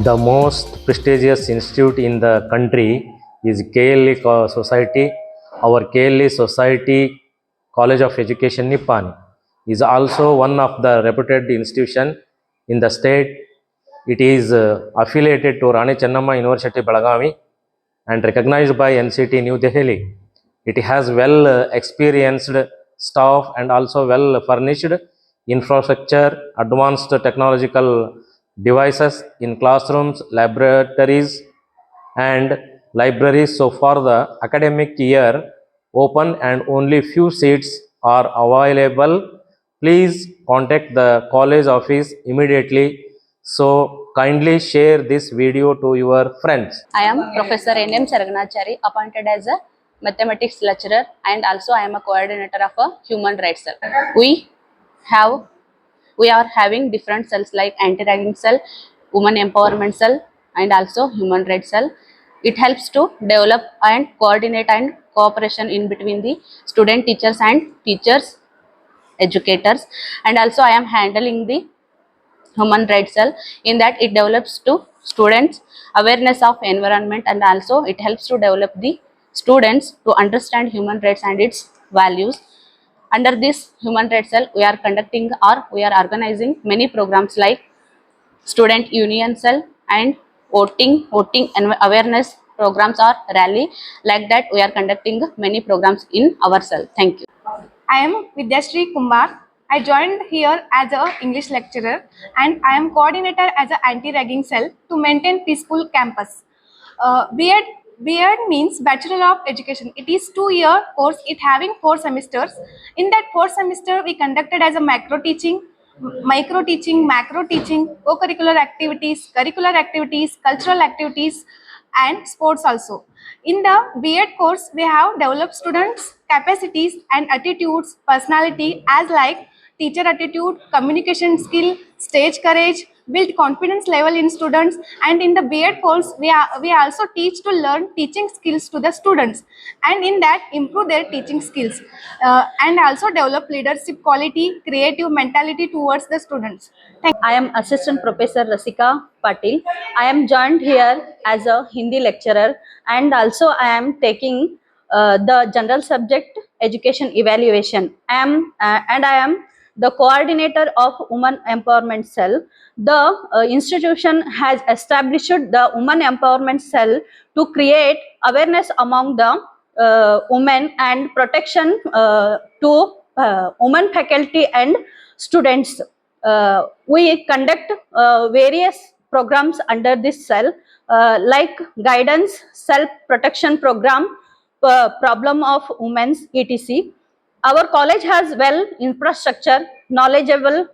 The most prestigious institute in the country is KLE Society. Our KLE Society College of Education Nippani is also one of the reputed institution in the state. It is affiliated to Rani Chennamma University Belagavi and recognized by NCT New Delhi. It has well experienced staff and also well furnished infrastructure, advanced technological devices in classrooms, laboratories, and libraries. So for the academic year open and only few seats are available. Please contact the college office immediately. So kindly share this video to your friends. I am Professor N.M. Saraganachari, appointed as a mathematics lecturer, and also I am a coordinator of a human rights cell. We are having different cells like anti-ragging cell, women empowerment cell, and also human rights cell. It helps to develop and coordinate and cooperation in between the student teachers and teachers educators, and also I am handling the human rights cell. In that, it develops to students awareness of environment, and also it helps to develop the students to understand human rights and its values. Under this human rights cell, we are conducting or we are organizing many programs like student union cell and voting and awareness programs or rally. Like that, we are conducting many programs in our cell. Thank you. I am Vidyashree Kumar. I joined here as an English lecturer, and I am coordinator as an anti-ragging cell to maintain peaceful campus. B.Ed means Bachelor of Education. It is 2-year course. It having 4 semesters. In that 4 semester, we conducted as a macro teaching, micro teaching, macro teaching, co-curricular activities, curricular activities, cultural activities, and sports also. In the B.Ed course, we have developed students' capacities and attitudes, personality as like teacher attitude, communication skill, stage courage, build confidence level in students. And in the B.Ed course, we also teach to learn teaching skills to the students, and in that improve their teaching skills, and also develop leadership quality, creative mentality towards the students. I am Assistant Professor Rasika Patil. I am joined here as a Hindi lecturer, and also I am taking the general subject education evaluation. I am the coordinator of Women Empowerment Cell. The institution has established the Women Empowerment Cell to create awareness among the women and protection to women faculty and students. We conduct various programs under this cell, like guidance, self-protection program, problem of women's etc. Our college has well infrastructure, knowledgeable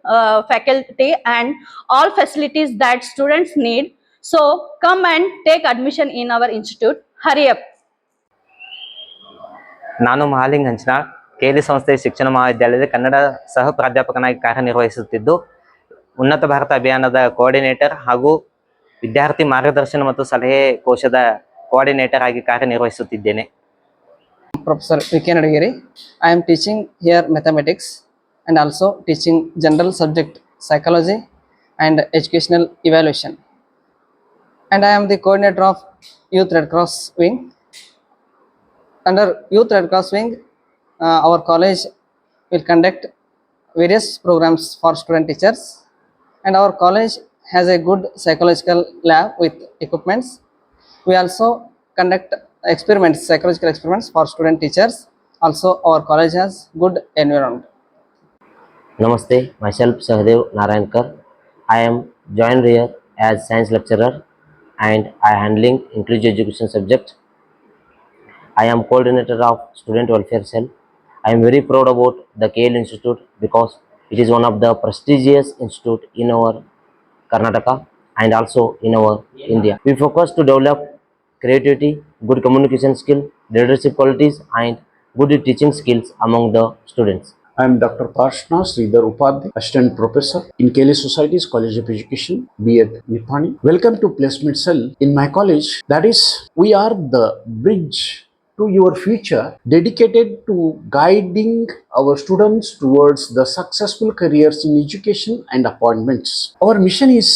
faculty, and all facilities that students need. So come and take admission in our institute. Hurry up. ನಾನು Mahaling Hanchanal, KLE ಸಂಸ್ಥೆಯ ಶಿಕ್ಷಣ ಮಹಾವಿದ್ಯಾಲಯದ ಕನ್ನಡ ಸಹ ಪ್ರಾಧ್ಯಾಪಕನಾಗಿ ಕಾರ್ಯನಿರ್ವಹಿಸುತ್ತಿದ್ದು, ಉನ್ನತ ಭಾರತ ಅಭಿಯಾನದ coordinator ಹಾಗೂ ವಿದ್ಯಾರ್ಥಿ ಮಾರ್ಗದರ್ಶನ ಮತ್ತು ಸಲಹೆ ಕೋಶದ ಕೋಆರ್ಡಿನೇಟರ್ ಆಗಿ ಕಾರ್ಯನಿರ್ವಹಿಸುತ್ತಿದ್ದೇನೆ. Professor V.K. Nadagiri. I am teaching here mathematics and also teaching general subject psychology and educational evaluation. And I am the coordinator of Youth Red Cross Wing. Under Youth Red Cross Wing, our college will conduct various programs for student teachers, and our college has a good psychological lab with equipments. We also conduct experiments, psychological experiments for student teachers. Also, our college has good environment. Namaste, myself Sahadev Narayankar. I am joined here as science lecturer and I handling inclusive education subject. I am coordinator of student welfare cell. I am very proud about the KLE Institute because it is one of the prestigious institute in our Karnataka and also in our India. We focus to develop creativity, good communication skill, leadership qualities, and good teaching skills among the students. I am Dr. Prashna Sridhar Upadhyay, Assistant Professor in KLE Society's College of Education, B.Ed Nippani. Welcome to Placement Cell in my college. That is, we are the bridge to your future, dedicated to guiding our students towards the successful careers in education and appointments. Our mission is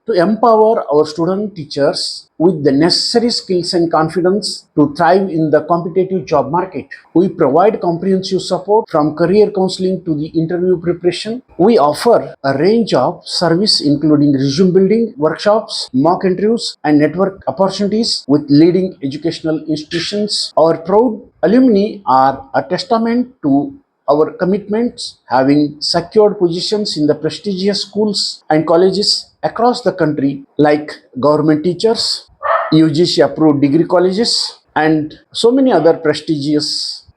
to empower our student teachers with the necessary skills and confidence to thrive in the competitive job market. We provide comprehensive support from career counseling to the interview preparation. We offer a range of service including resume building, workshops, mock interviews, and network opportunities with leading educational institutions. Our proud alumni are a testament to our commitments, having secured positions in the prestigious schools and colleges across the country, like government teachers, UGC approved degree colleges, and so many other prestigious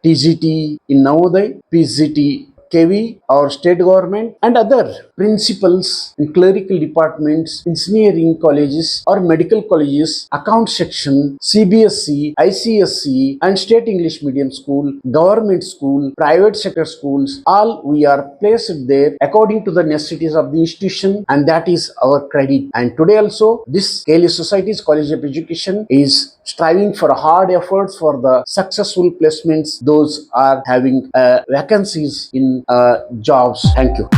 TGT in Navodaya, PGT KV, our state government, and other principals in clerical departments, engineering colleges or medical colleges, account section, CBSE, ICSE, and state English medium school, government school, private sector schools, all we are placed there according to the necessities of the institution, and that is our credit. And today also, this KLE Society's College of Education is striving for hard efforts for the successful placements. Those are having vacancies in jobs. Thank you.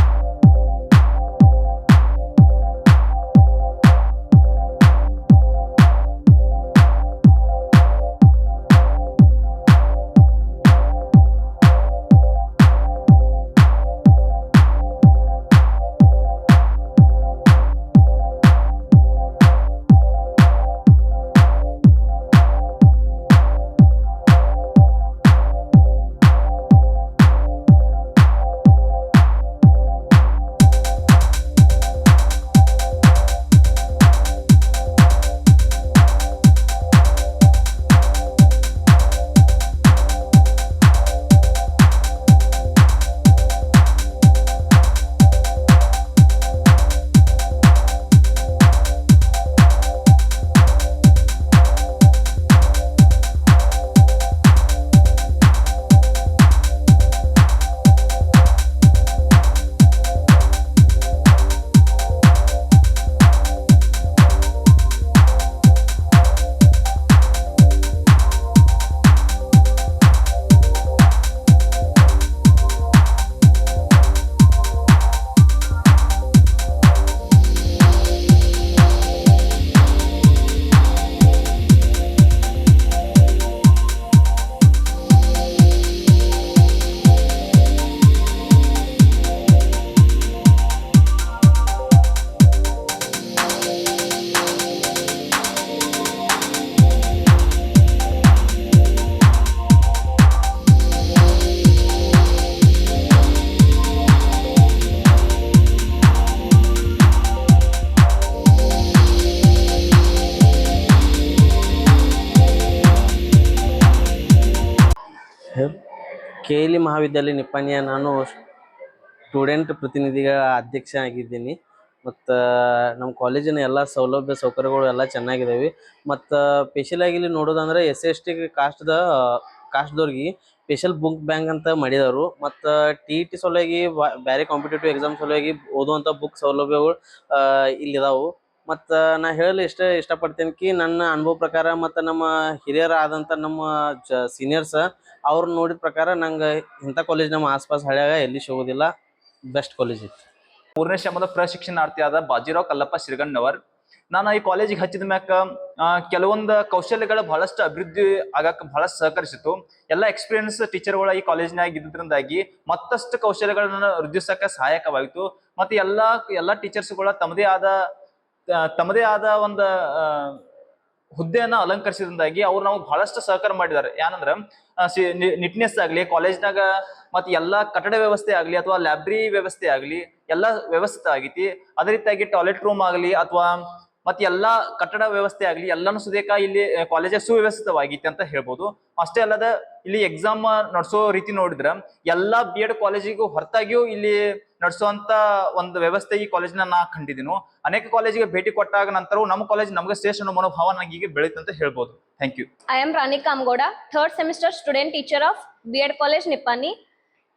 KLE ಮಹಾವಿದ್ಯಾಲಯ ನಿಪ್ಪಾಣಿಯ ನಾನು student ಪ್ರತಿನಿಧಿಗಳ ಅಧ್ಯಕ್ಷ ಆಗಿದ್ದೀನಿ. ಮತ್ತು ನಮ್ಮ ಕಾಲೇಜಿನ ಎಲ್ಲ ಸೌಲಭ್ಯ ಸೌಕರ್ಯಗಳು ಎಲ್ಲ ಚೆನ್ನಾಗಿದ್ದಾವೆ. ಮತ್ತು ಸ್ಪೆಷಲಾಗಿ ಇಲ್ಲಿ ನೋಡೋದಂದ್ರೆ SC/ST ಕಾಸ್ಟ್ದವ್ರಿಗೆ ಸ್ಪೆಷಲ್ ಬುಕ್ ಬ್ಯಾಂಕ್ ಅಂತ ಮಾಡಿದವರು. ಮತ್ತು TET ಸಲುವಾಗಿ ಬೇರೆ ಕಾಂಪಿಟೇಟಿವ್ ಎಕ್ಸಾಮ್ ಸಲುವಾಗಿ ಓದುವಂಥ ಬುಕ್ ಸೌಲಭ್ಯಗಳು ಇಲ್ಲಿದಾವೆ. ಮತ್ತು ನಾ ಹೇಳಲು ಇಷ್ಟಪಡ್ತೀನಿ ಕಿ ನನ್ನ ಅನುಭವ ಪ್ರಕಾರ ಮತ್ತು ನಮ್ಮ ಹಿರಿಯರಾದಂಥ ನಮ್ಮ ಸೀನಿಯರ್ಸ್ ಅವ್ರು ನೋಡಿದ ಪ್ರಕಾರ ನಂಗೆ ಇಂಥ ಕಾಲೇಜ್ ನಮ್ಮ ಆಸ್ಪಾಸ್ ಹಳ್ಯಾಗ ಎಲ್ಲಿ ಸಿಗೋದಿಲ್ಲ. ಬೆಸ್ಟ್ ಕಾಲೇಜ್ ಇತ್ತು. 3ನೇ ಶ್ರಮದ ಪ್ರಶಿಕ್ಷಣಾರ್ಥಿಯಾದ ಬಾಜಿರಾವ್ ಕಲ್ಲಪ್ಪ ಶಿರಗಣ್ಣವರ್. ನಾನು ಈ ಕಾಲೇಜಿಗೆ ಹಚ್ಚಿದ ಮ್ಯಾಕ ಕೆಲವೊಂದು ಕೌಶಲ್ಯಗಳ ಬಹಳಷ್ಟು ಅಭಿವೃದ್ಧಿ ಆಗಕ್ಕೆ ಬಹಳಷ್ಟು ಸಹಕರಿಸಿತು. ಎಲ್ಲ ಎಕ್ಸ್ಪೀರಿಯನ್ಸ್ ಟೀಚರ್ಗಳ ಈ ಕಾಲೇಜಿನಾಗ ಇದ್ರಿಂದಾಗಿ ಮತ್ತಷ್ಟು ಕೌಶಲ್ಯಗಳನ್ನ ವೃದ್ಧಿಸಕ್ಕೆ ಸಹಾಯಕವಾಯಿತು. ಮತ್ತೆ ಎಲ್ಲ ಟೀಚರ್ಸ್ಗಳ ತಮ್ಮದೇ ಆದ ಒಂದು ಹುದ್ದೆಯನ್ನ ಅಲಂಕರಿಸಿದ್ರಿಂದಾಗಿ ಅವ್ರು ನಮಗೆ ಬಹಳಷ್ಟು ಸಹಕಾರ ಮಾಡಿದ್ದಾರೆ. ಏನಂದ್ರ ನಿಟ್ನೆಸ್ ಆಗ್ಲಿ, ಕಾಲೇಜ್ನಾಗ ಮತ್ತೆ ಎಲ್ಲಾ ಕಟ್ಟಡ ವ್ಯವಸ್ಥೆ ಆಗ್ಲಿ ಅಥವಾ ಲೈಬ್ರರಿ ವ್ಯವಸ್ಥೆ ಆಗ್ಲಿ ಎಲ್ಲಾ ವ್ಯವಸ್ಥಿತ ಆಗೈತಿ. ಅದೇ ರೀತಿಯಾಗಿ ಟಾಯ್ಲೆಟ್ ರೂಮ್ ಆಗ್ಲಿ ಅಥವಾ ಮತ್ತೆ ಎಲ್ಲಾ ಕಟ್ಟಡ ವ್ಯವಸ್ಥೆ ಆಗ್ಲಿ ಎಲ್ಲಾನು ಸುದೇಕ ಇಲ್ಲಿ ಕಾಲೇಜ್ ಸುವ್ಯವಸ್ಥಿತವಾಗೈತಿ ಅಂತ ಹೇಳ್ಬೋದು. ಅಷ್ಟೇ ಅಲ್ಲದ ಇಲ್ಲಿ ಎಕ್ಸಾಮ್ ನಡೆಸೋ ರೀತಿ ನೋಡಿದ್ರ ಎಲ್ಲಾ BEd ಕಾಲೇಜಿಗೂ ಹೊರತಾಗಿಯೂ ಇಲ್ಲಿ ನಡೆಸುವಂತ ಒಂದು ವ್ಯವಸ್ಥೆ ಈ ಕಾಲೇಜ್ನ ನಾ ಕಂಡಿದ್ದೀನು. ಅನೇಕ ಕಾಲೇಜಿಗೆ ಭೇಟಿ ಕೊಟ್ಟಾಗ ನಂತರ ನಮ್ಮ ಕಾಲೇಜ್ ನಮಗೆ ಶ್ರೇಷ್ಠ ಅನ್ನೋ ಮನೋಭಾವ ನನಗೆ ಬೆಳೀತು ಅಂತ ಹೇಳ್ಬೋದು. Thank you. I am Rani Kamgoda, 3rd semester student teacher of BEd College Nippani.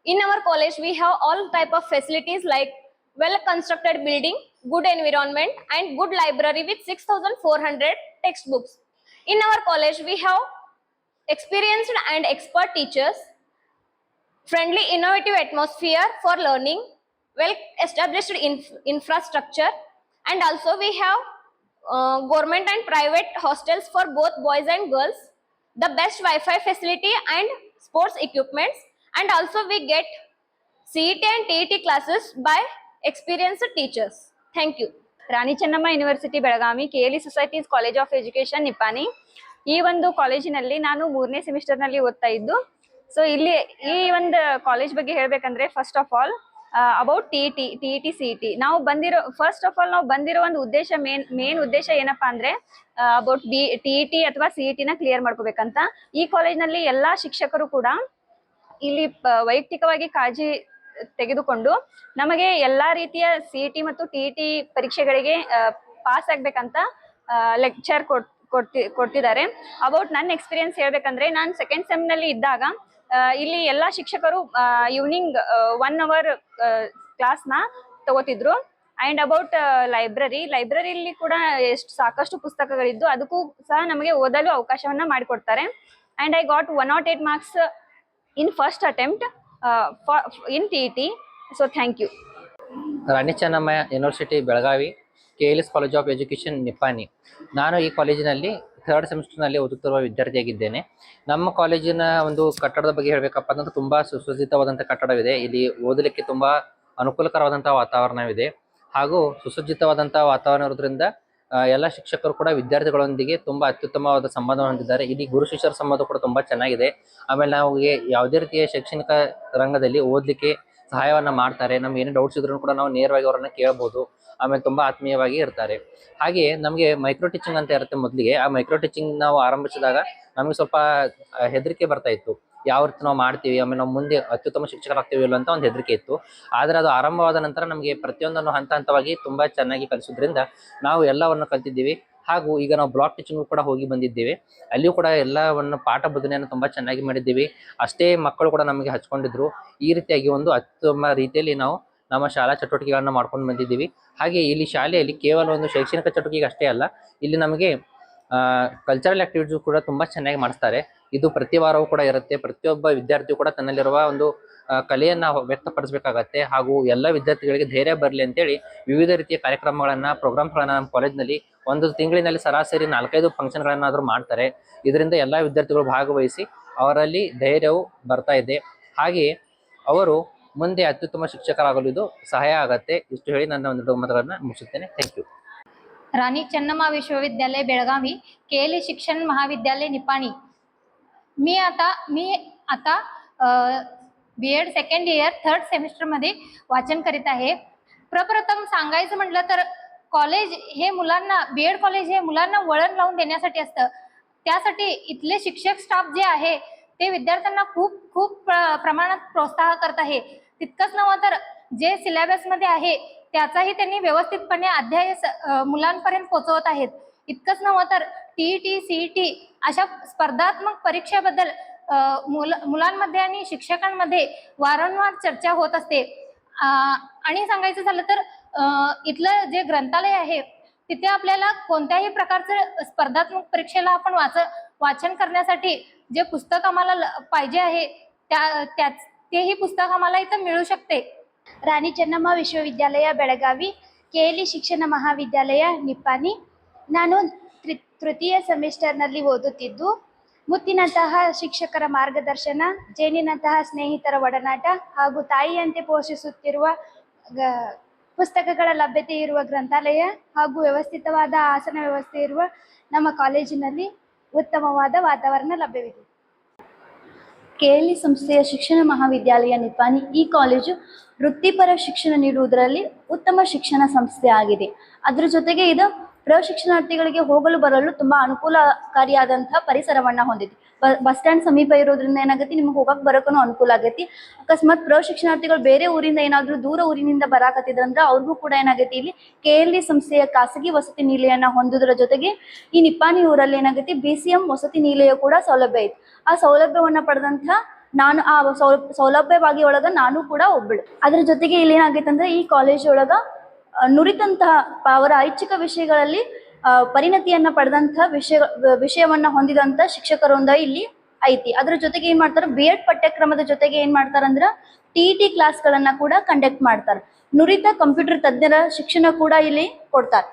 In our college, we have all type of facilities like well-constructed building, good environment, and good library with 6,400 textbooks. In our college, we have experienced and expert teachers, friendly, innovative atmosphere for learning, well-established infrastructure, And also we have government and private hostels for both boys and girls, the best Wi-Fi facility and sports equipments, and also we get CET and TET classes by experienced teachers. Thank you. Rani Chennamma university Belagavi, KLE societies college of education Nippani. ಈ ಒಂದು ಕಾಲೇಜಿನಲ್ಲಿ ನಾನು 3ನೇ ಸೆಮಿಸ್ಟರ್ನಲ್ಲಿ ಓದ್ತಾ ಇದ್ದು. So ಇಲ್ಲಿ ಈ ಒಂದು ಕಾಲೇಜ್ ಬಗ್ಗೆ ಹೇಳ್ಬೇಕಂದ್ರೆ first of all about TET CET ನಾವು ಬಂದಿರೋ ಒಂದು ಉದ್ದೇಶ ಮೇನ್ ಉದ್ದೇಶ ಏನಪ್ಪಾ ಅಂದ್ರೆ ಅಬೌಟ್ TET ಅಥವಾ CET ನ ಕ್ಲಿಯರ್ ಮಾಡ್ಕೋಬೇಕಂತ. ಈ ಕಾಲೇಜ್ನಲ್ಲಿ ಎಲ್ಲಾ ಶಿಕ್ಷಕರು ಕೂಡ ಇಲ್ಲಿ ವೈಯಕ್ತಿಕವಾಗಿ ಕಾಳಜಿ ತೆಗೆದುಕೊಂಡು ನಮಗೆ ಎಲ್ಲಾ ರೀತಿಯ CET ಮತ್ತು TET ಪರೀಕ್ಷೆಗಳಿಗೆ ಪಾಸ್ ಆಗ್ಬೇಕಂತ ಲೆಕ್ಚರ್ ಕೊಡ್ತಿದ್ದಾರೆ. ಅಬೌಟ್ ನನ್ನ ಎಕ್ಸ್ಪೀರಿಯನ್ಸ್ ಹೇಳ್ಬೇಕಂದ್ರೆ ನಾನು ಸೆಕೆಂಡ್ ಸೆಮ್ ನಲ್ಲಿ ಇದ್ದಾಗ ಇಲ್ಲಿ ಎಲ್ಲಾ ಶಿಕ್ಷಕರು ಈವ್ನಿಂಗ್ 1 ಅವರ್ ಕ್ಲಾಸ್ ನ ತಗೋತಿದ್ರು. ಅಂಡ್ ಅಬೌಟ್ ಲೈಬ್ರರಿಲಿ ಕೂಡ ಸಾಕಷ್ಟು ಪುಸ್ತಕಗಳಿದ್ದು ಅದಕ್ಕೂ ಸಹ ನಮಗೆ ಓದಲು ಅವಕಾಶವನ್ನ ಮಾಡಿಕೊಡ್ತಾರೆ. And I got 108 marks in first attempt in TET. So thank you. Rani Chennamma university Belagavi, KLS college of education Nippani. ನಾನು ಈ ಕಾಲೇಜಿನಲ್ಲಿ 3rd ಸೆಮಿಸ್ಟರ್ನಲ್ಲಿ ಓದುತ್ತಿರುವ ವಿದ್ಯಾರ್ಥಿಯಾಗಿದ್ದೇನೆ. ನಮ್ಮ ಕಾಲೇಜಿನ ಒಂದು ಕಟ್ಟಡದ ಬಗ್ಗೆ ಹೇಳಬೇಕಪ್ಪ ಅಂತಂದ್ರೆ ತುಂಬ ಸುಸಜ್ಜಿತವಾದಂಥ ಕಟ್ಟಡವಿದೆ. ಇಲ್ಲಿ ಓದಲಿಕ್ಕೆ ತುಂಬ ಅನುಕೂಲಕರವಾದಂಥ ವಾತಾವರಣವಿದೆ ಹಾಗೂ ಸುಸಜ್ಜಿತವಾದಂಥ ವಾತಾವರಣ ಇರೋದ್ರಿಂದ ಎಲ್ಲ ಶಿಕ್ಷಕರು ಕೂಡ ವಿದ್ಯಾರ್ಥಿಗಳೊಂದಿಗೆ ತುಂಬ ಅತ್ಯುತ್ತಮವಾದ ಸಂಬಂಧ ಹೊಂದಿದ್ದಾರೆ. ಇಲ್ಲಿ ಗುರು ಶಿಷ್ಯರ ಸಂಬಂಧ ಕೂಡ ತುಂಬ ಚೆನ್ನಾಗಿದೆ. ಆಮೇಲೆ ನಮಗೆ ಯಾವುದೇ ರೀತಿಯ ಶೈಕ್ಷಣಿಕ ರಂಗದಲ್ಲಿ ಓದಲಿಕ್ಕೆ ಸಹಾಯವನ್ನ ಮಾಡ್ತಾರೆ. ನಮ್ಗೆ ಏನೇ ಡೌಟ್ಸ್ ಇದ್ರೂ ಕೂಡ ನಾವು ನೇರವಾಗಿ ಅವರನ್ನ ಕೇಳಬಹುದು. ಆಮೇಲೆ ತುಂಬ ಆತ್ಮೀಯವಾಗಿ ಇರ್ತಾರೆ. ಹಾಗೆ ನಮಗೆ ಮೈಕ್ರೋ ಟೀಚಿಂಗ್ ಅಂತ ಇರುತ್ತೆ ಮೊದಲಿಗೆ. ಆ ಮೈಕ್ರೋ ಟೀಚಿಂಗ್ ನಾವು ಆರಂಭಿಸಿದಾಗ ನಮಗೆ ಸ್ವಲ್ಪ ಹೆದರಿಕೆ ಬರ್ತಾ ಇತ್ತು. ಯಾವ ರೀತಿ ನಾವು ಮಾಡ್ತೀವಿ, ಆಮೇಲೆ ನಾವು ಮುಂದೆ ಅತ್ಯುತ್ತಮ ಶಿಕ್ಷಕರಾಗ್ತೀವಿ ಇಲ್ಲ ಅಂತ ಒಂದು ಹೆದರಿಕೆ ಇತ್ತು. ಆದರೆ ಅದು ಆರಂಭವಾದ ನಂತರ ನಮಗೆ ಪ್ರತಿಯೊಂದನ್ನು ಹಂತವಾಗಿ ತುಂಬ ಚೆನ್ನಾಗಿ ಕಲಿಸೋದ್ರಿಂದ ನಾವು ಎಲ್ಲವನ್ನು ಕಲ್ತಿದ್ದೀವಿ. ಹಾಗೂ ಈಗ ನಾವು ಬ್ಲಾಕ್ ಟೀಚಿಂಗ್ ಕೂಡ ಹೋಗಿ ಬಂದಿದ್ದೇವೆ. ಅಲ್ಲಿಯೂ ಕೂಡ ಎಲ್ಲವನ್ನು ಪಾಠ ಬೋಧನೆಯನ್ನು ತುಂಬ ಚೆನ್ನಾಗಿ ಮಾಡಿದ್ದೀವಿ. ಅಷ್ಟೇ ಮಕ್ಕಳು ಕೂಡ ನಮಗೆ ಹಚ್ಕೊಂಡಿದ್ರು. ಈ ರೀತಿಯಾಗಿ ಒಂದು ಅತ್ಯುತ್ತಮ ರೀತಿಯಲ್ಲಿ ನಾವು ನಮ್ಮ ಶಾಲಾ ಚಟುವಟಿಕೆಗಳನ್ನು ಮಾಡ್ಕೊಂಡು ಬಂದಿದ್ದೀವಿ. ಹಾಗೆ ಇಲ್ಲಿ ಶಾಲೆಯಲ್ಲಿ ಕೇವಲ ಒಂದು ಶೈಕ್ಷಣಿಕ ಚಟುವಟಿಕೆ ಅಷ್ಟೇ ಅಲ್ಲ, ಇಲ್ಲಿ ನಮಗೆ ಕಲ್ಚರಲ್ ಆಕ್ಟಿವಿಟೀಸ್ ಕೂಡ ತುಂಬ ಚೆನ್ನಾಗಿ ಮಾಡಿಸ್ತಾರೆ. ಇದು ಪ್ರತಿ ವಾರವೂ ಕೂಡ ಇರುತ್ತೆ. ಪ್ರತಿಯೊಬ್ಬ ವಿದ್ಯಾರ್ಥಿಯು ಕೂಡ ತನ್ನಲ್ಲಿರುವ ಒಂದು ಕಲೆಯನ್ನು ವ್ಯಕ್ತಪಡಿಸಬೇಕಾಗತ್ತೆ. ಹಾಗೂ ಎಲ್ಲ ವಿದ್ಯಾರ್ಥಿಗಳಿಗೆ ಧೈರ್ಯ ಬರಲಿ ಅಂತೇಳಿ ವಿವಿಧ ರೀತಿಯ ಪ್ರೋಗ್ರಾಮ್ಗಳನ್ನು ನಮ್ಮ ಕಾಲೇಜ್ನಲ್ಲಿ ಒಂದು ತಿಂಗಳಿನಲ್ಲಿ ಸರಾಸರಿ 4-5 ಫಂಕ್ಷನ್ಗಳನ್ನಾದರೂ ಮಾಡ್ತಾರೆ. ಇದರಿಂದ ಎಲ್ಲ ವಿದ್ಯಾರ್ಥಿಗಳು ಭಾಗವಹಿಸಿ ಅವರಲ್ಲಿ ಧೈರ್ಯವು ಬರ್ತಾ ಇದೆ. ಹಾಗೆಯೇ ಅವರು ಮುಂದೆ ಅತ್ಯುತ್ತಮ ಶಿಕ್ಷಕರಾಗಲು ಇದು ಸಹಾಯ ಆಗತ್ತೆ. ಇಷ್ಟು ಹೇಳಿ ನನ್ನ ಒಂದು ಮಾತುಗಳನ್ನು ಮುಗಿಸುತ್ತೇನೆ. Thank you. राणी चन्नम्मा विश्वविद्यालय बेळगावी, KLE शिक्षण महाविद्यालय निपाणी. मी आता BEd second year 3rd semester मध्ये वाचन करीत आहे. प्रप्रथम सांगायचं म्हटलं तर कॉलेज हे मुलांना BEd कॉलेज हे मुलांना वळण लावून देण्यासाठी असतं. त्यासाठी इथले शिक्षक स्टाफ जे आहे ते विद्यार्थ्यांना खूप प्रमाणात प्रोत्साहन करत आहे. तितकंच नव्हे तर जे सिलेबस मध्ये आहे त्याचाही त्यांनी व्यवस्थितपणे अध्याय मुलांपर्यंत पोहोचवत आहेत. इतकंच नव्हे तर TET CET अशा स्पर्धात्मक परीक्षेबद्दल मुलांमध्ये आणि शिक्षकांमध्ये वारंवार चर्चा होत असते. आणि सांगायचं झालं तर इथलं जे ग्रंथालय आहे तिथे आपल्याला कोणत्याही प्रकारचं स्पर्धात्मक परीक्षेला आपण वाचन करण्यासाठी जे पुस्तक आम्हाला पाहिजे आहे तेही पुस्तक आम्हाला इथं मिळू शकते. ರಾಣಿ ಚೆನ್ನಮ್ಮ ವಿಶ್ವವಿದ್ಯಾಲಯ ಬೆಳಗಾವಿ, KLE ಶಿಕ್ಷಣ ಮಹಾವಿದ್ಯಾಲಯ ನಿಪ್ಪಾನಿ. ನಾನು ತೃತೀಯ ಸೆಮಿಸ್ಟರ್ನಲ್ಲಿ ಓದುತ್ತಿದ್ದು ಮುತ್ತಿನಂತಹ ಶಿಕ್ಷಕರ ಮಾರ್ಗದರ್ಶನ, ಜೇನಿನಂತಹ ಸ್ನೇಹಿತರ ಒಡನಾಟ ಹಾಗೂ ತಾಯಿಯಂತೆ ಪೋಷಿಸುತ್ತಿರುವ ಪುಸ್ತಕಗಳ ಲಭ್ಯತೆ ಇರುವ ಗ್ರಂಥಾಲಯ ಹಾಗೂ ವ್ಯವಸ್ಥಿತವಾದ ಆಸನ ವ್ಯವಸ್ಥೆ ಇರುವ ನಮ್ಮ ಕಾಲೇಜಿನಲ್ಲಿ ಉತ್ತಮವಾದ ವಾತಾವರಣ ಲಭ್ಯವಿದೆ. KLE ಸಂಸ್ಥೆಯ ಶಿಕ್ಷಣ ಮಹಾವಿದ್ಯಾಲಯ ನಿಪ್ಪಾನಿ ಈ ಕಾಲೇಜು ವೃತ್ತಿಪರ ಶಿಕ್ಷಣ ನೀಡುವುದರಲ್ಲಿ ಉತ್ತಮ ಶಿಕ್ಷಣ ಸಂಸ್ಥೆ ಆಗಿದೆ. ಅದರ ಜೊತೆಗೆ ಇದು ಪ್ರಶಿಕ್ಷಣಾರ್ಥಿಗಳಿಗೆ ಹೋಗಲು ಬರಲು ತುಂಬಾ ಅನುಕೂಲಕಾರಿಯಾದಂತಹ ಪರಿಸರವನ್ನ ಹೊಂದಿದೆ. ಬಸ್ ಸ್ಟ್ಯಾಂಡ್ ಸಮೀಪ ಇರೋದ್ರಿಂದ ಏನಾಗತ್ತೆ, ನಿಮ್ಗೆ ಹೋಗಕ್ ಬರೋಕೂ ಅನುಕೂಲ ಆಗೈತಿ. ಅಕಸ್ಮಾತ್ ಪ್ರಶಿಕ್ಷಣಾರ್ಥಿಗಳು ಬೇರೆ ಊರಿಂದ ಏನಾದ್ರೂ ದೂರ ಊರಿನಿಂದ ಬರಾಕತ್ತಿದ್ರಂದ್ರೆ ಅವ್ರಿಗೂ ಕೂಡ ಏನಾಗೈತಿ, ಇಲ್ಲಿ KLE ಸಂಸ್ಥೆಯ ಖಾಸಗಿ ವಸತಿ ನಿಲಯನ ಹೊಂದುವುದರ ಜೊತೆಗೆ ಈ ನಿಪ್ಪಾನಿ ಊರಲ್ಲಿ ಏನಾಗೈತಿ BCM ವಸತಿ ನಿಲಯ ಕೂಡ ಸೌಲಭ್ಯ ಐತಿ. ಆ ಸೌಲಭ್ಯವನ್ನ ಪಡೆದಂತ ನಾನು ಆ ಸೌಲಭ್ಯವಾಗಿ ಒಳಗ ನಾನು ಕೂಡ ಒಬ್ಬಳು. ಅದ್ರ ಜೊತೆಗೆ ಇಲ್ಲಿ ಏನಾಗೈತೆ ಅಂದ್ರೆ ಈ ಕಾಲೇಜ್ ಒಳಗ ನುರಿತಂತಹ ಅವರ ಐಚ್ಛಿಕ ವಿಷಯಗಳಲ್ಲಿ ಪರಿಣತಿಯನ್ನ ಪಡೆದಂತಹ ವಿಷಯವನ್ನ ಹೊಂದಿದಂತ ಶಿಕ್ಷಕರೊಂದ ಇಲ್ಲಿ ಐತಿ. ಅದ್ರ ಜೊತೆಗೆ ಏನ್ ಮಾಡ್ತಾರೆ, BEd ಪಠ್ಯಕ್ರಮದ ಜೊತೆಗೆ ಏನ್ ಮಾಡ್ತಾರಂದ್ರ TET ಕ್ಲಾಸ್ಗಳನ್ನ ಕೂಡ ಕಂಡಕ್ಟ್ ಮಾಡ್ತಾರೆ. ನುರಿತ ಕಂಪ್ಯೂಟರ್ ತಜ್ಞರ ಶಿಕ್ಷಣ ಕೂಡ ಇಲ್ಲಿ ಕೊಡ್ತಾರೆ.